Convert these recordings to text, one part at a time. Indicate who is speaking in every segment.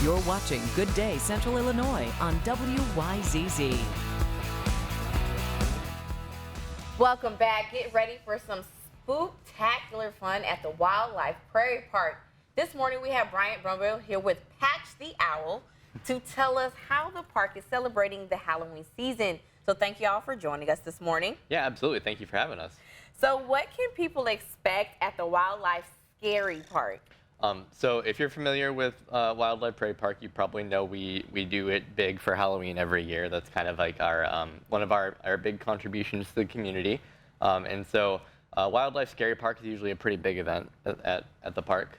Speaker 1: You're watching Good Day Central Illinois on WYZZ.
Speaker 2: Welcome back. Get ready for some spooktacular fun at the Wildlife Prairie Park. This morning we have Brent here with Patch the Owl to tell us how the park is celebrating the Halloween season. So thank you all for joining us this morning.
Speaker 3: Yeah, absolutely. Thank you for having us.
Speaker 2: So what can people expect at the Wildlife Scary Park?
Speaker 3: So if you're familiar with Wildlife Prairie Park, you probably know we do it big for Halloween every year. That's kind of like our one of our big contributions to the community. And so Wildlife Scary Park is usually a pretty big event at the park.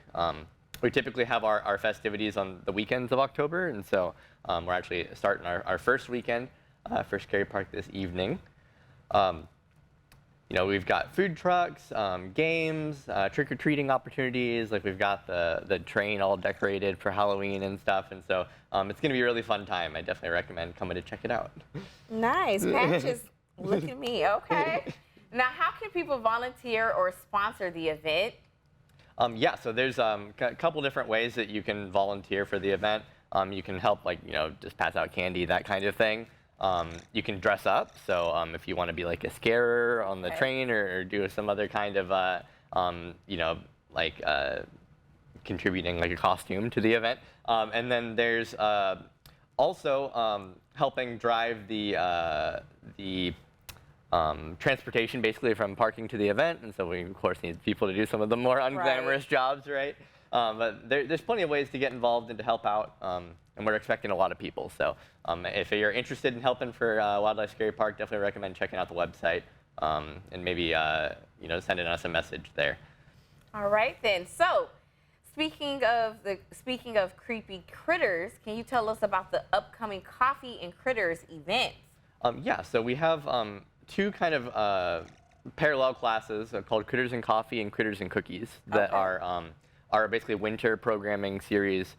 Speaker 3: We typically have our festivities on the weekends of October, and so we're actually starting our first weekend for Scary Park this evening. You know, we've got food trucks, games, trick-or-treating opportunities. Like we've got the train all decorated for Halloween and stuff. And so it's going to be a really fun time. I definitely recommend coming to check it out.
Speaker 2: Nice. Patches, look at me. Okay. Now, how can people volunteer or sponsor the event?
Speaker 3: Yeah, so there's a couple different ways that you can volunteer for the event. You can help, like, you know, just pass out candy, that kind of thing. You can dress up, so if you want to be like a scarer on the train or do some other kind of, you know, like contributing like a costume to the event. And then there's also helping drive the transportation basically from parking to the event. And so we, of course, need people to do some of the more unglamorous jobs, right? But there's plenty of ways to get involved and to help out. And we're expecting a lot of people. So if you're interested in helping for Wildlife Scary Park, definitely recommend checking out the website and maybe you know, sending us a message there.
Speaker 2: All right then. So speaking of creepy critters, can you tell us about the upcoming Coffee and Critters events?
Speaker 3: Yeah. So we have two kind of parallel classes called Critters and Coffee and Critters and Cookies that are basically winter programming series.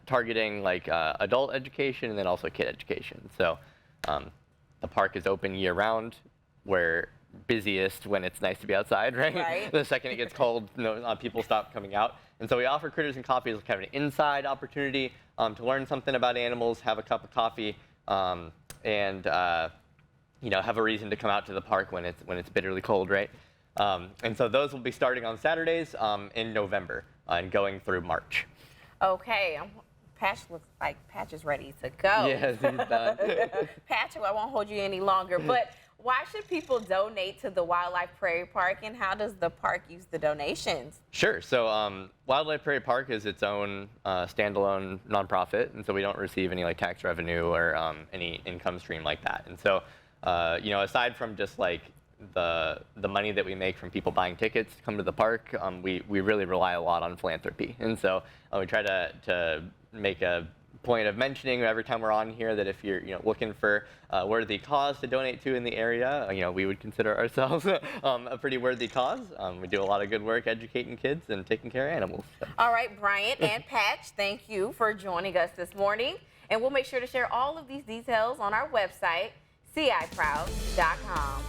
Speaker 3: Targeting like adult education and then also kid education. So the park is open year round. We're busiest when it's nice to be outside, right? The second it gets cold, people stop coming out. And so we offer Critters and Coffee as kind of an inside opportunity to learn something about animals, have a cup of coffee, and you know, have a reason to come out to the park when it's bitterly cold, right? And so those will be starting on Saturdays in November and going through March.
Speaker 2: Okay, Patch looks like Patch is ready to go.
Speaker 3: Yes, he's done.
Speaker 2: Patch, I won't hold you any longer, but why should people donate to the Wildlife Prairie Park, and how does the park use the donations?
Speaker 3: Sure. So Wildlife Prairie Park is its own standalone nonprofit, and so we don't receive any like tax revenue or any income stream like that. And so, you know, aside from just like the money that we make from people buying tickets to come to the park, we really rely a lot on philanthropy. And so we try to make a point of mentioning every time we're on here that if you're looking for a worthy cause to donate to in the area, we would consider ourselves a pretty worthy cause. We do a lot of good work educating kids and taking care of animals. So.
Speaker 2: All right, Bryant and Patch, thank you for joining us this morning. And we'll make sure to share all of these details on our website, ciproud.com.